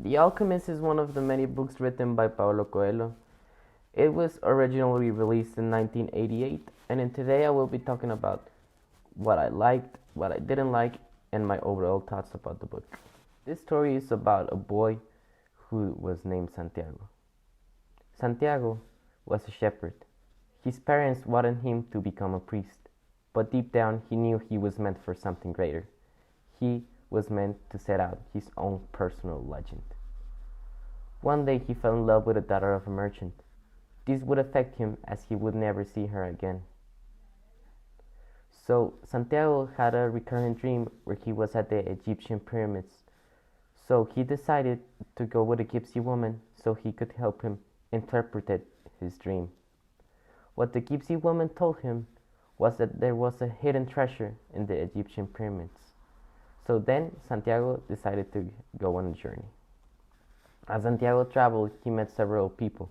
The Alchemist is one of the many books written by Paulo Coelho. It was originally released in 1988, and in today I will be talking about what I liked, what I didn't like, and my overall thoughts about the book. This story is about a boy who was named Santiago. Santiago was a shepherd. His parents wanted him to become a priest, but deep down he knew he was meant for something greater. He was meant to set out his own personal legend. One day he fell in love with the daughter of a merchant. This would affect him as he would never see her again. So Santiago had a recurrent dream where he was at the Egyptian pyramids. So he decided to go with a gypsy woman so he could help him interpret his dream. What the gypsy woman told him was that there was a hidden treasure in the Egyptian pyramids. So then Santiago decided to go on a journey. As Santiago traveled, he met several people.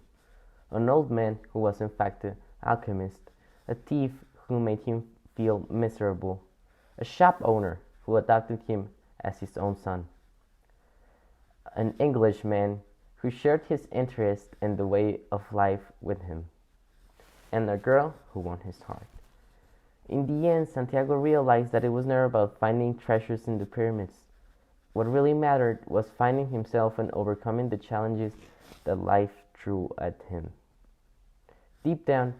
An old man who was in fact an alchemist, a thief who made him feel miserable, a shop owner who adopted him as his own son, an Englishman who shared his interest in the way of life with him, and a girl who won his heart. In the end, Santiago realized that it was never about finding treasures in the pyramids. What really mattered was finding himself and overcoming the challenges that life threw at him. Deep down,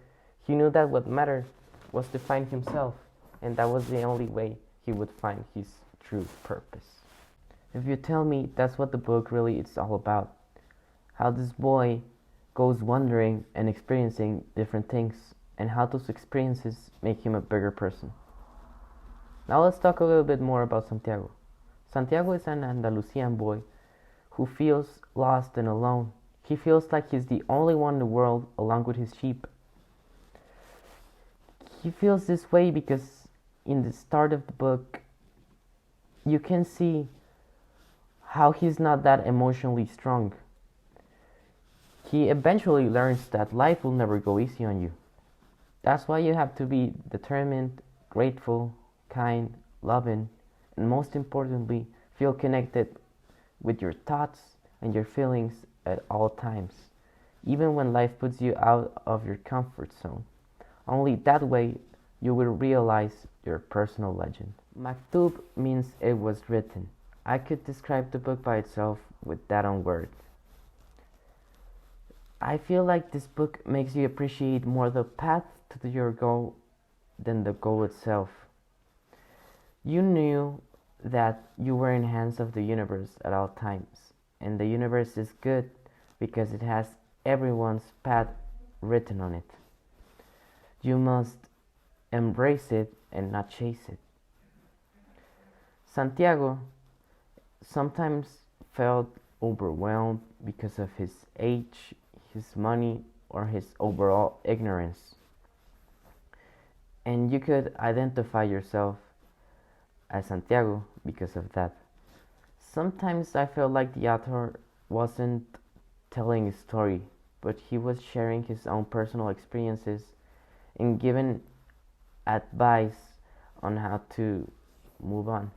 he knew that what mattered was to find himself, and that was the only way he would find his true purpose. If you tell me that's what the book really is all about, how this boy goes wandering and experiencing different things, and how those experiences make him a bigger person. Now let's talk a little bit more about Santiago. Santiago is an Andalusian boy who feels lost and alone. He feels like he's the only one in the world along with his sheep. He feels this way because in the start of the book, you can see how he's not that emotionally strong. He eventually learns that life will never go easy on you. That's why you have to be determined, grateful, kind, loving, and most importantly, feel connected with your thoughts and your feelings at all times, even when life puts you out of your comfort zone. Only that way you will realize your personal legend. Maktub means it was written. I could describe the book by itself with that one word. I feel like this book makes you appreciate more the path to your goal than the goal itself. You knew that you were in the hands of the universe at all times, and the universe is good because it has everyone's path written on it. You must embrace it and not chase it. Santiago sometimes felt overwhelmed because of his age, his money, or his overall ignorance. And you could identify yourself as Santiago because of that. Sometimes I felt like the author wasn't telling a story, but he was sharing his own personal experiences and giving advice on how to move on.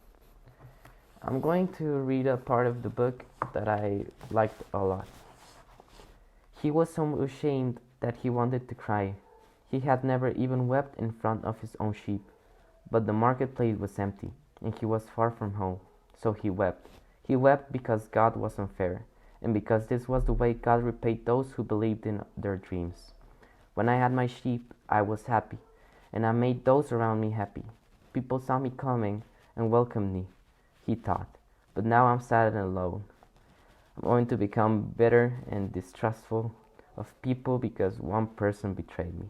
I'm going to read a part of the book that I liked a lot. He was so ashamed that he wanted to cry. He had never even wept in front of his own sheep, but the marketplace was empty, and he was far from home, so he wept. He wept because God was unfair, and because this was the way God repaid those who believed in their dreams. When I had my sheep, I was happy, and I made those around me happy. People saw me coming and welcomed me, he thought, but now I'm sad and alone. I'm going to become bitter and distrustful of people because one person betrayed me.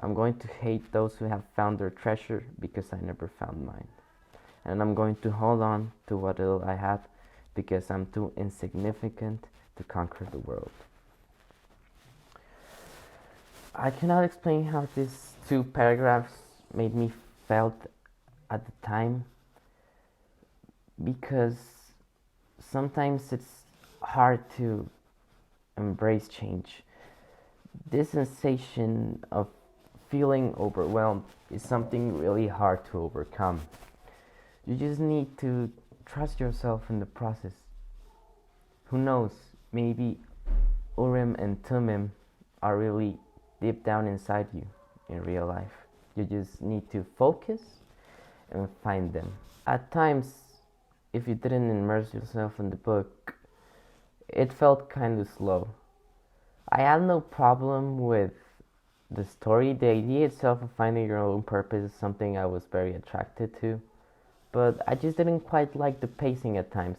I'm going to hate those who have found their treasure because I never found mine. And I'm going to hold on to what little I have because I'm too insignificant to conquer the world. I cannot explain how these two paragraphs made me felt at the time, because sometimes it's hard to embrace change. This sensation of feeling overwhelmed is something really hard to overcome. You just need to trust yourself in the process. Who knows, maybe Urim and Tumim are really deep down inside you in real life. You just need to focus and find them. At times, if you didn't immerse yourself in the book, it felt kind of slow. I had no problem with the story. The idea itself of finding your own purpose is something I was very attracted to, but I just didn't quite like the pacing at times.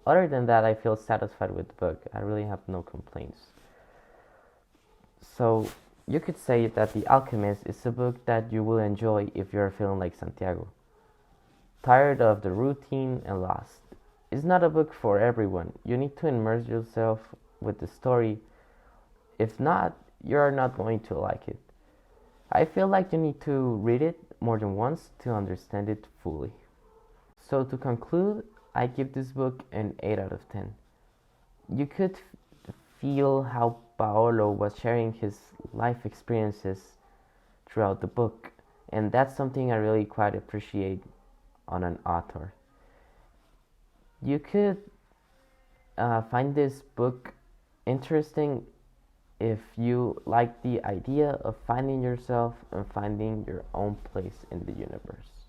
Other than that, I feel satisfied with the book. I really have no complaints. So, you could say that The Alchemist is a book that you will enjoy if you're feeling like Santiago, tired of the routine and lost. It's not a book for everyone. You need to immerse yourself with the story. If not, you're not going to like it. I feel like you need to read it more than once to understand it fully. So, to conclude, I give this book an 8 out of 10. You could feel how Paolo was sharing his life experiences throughout the book, and that's something I really quite appreciate on an author. You could find this book interesting if you like the idea of finding yourself and finding your own place in the universe.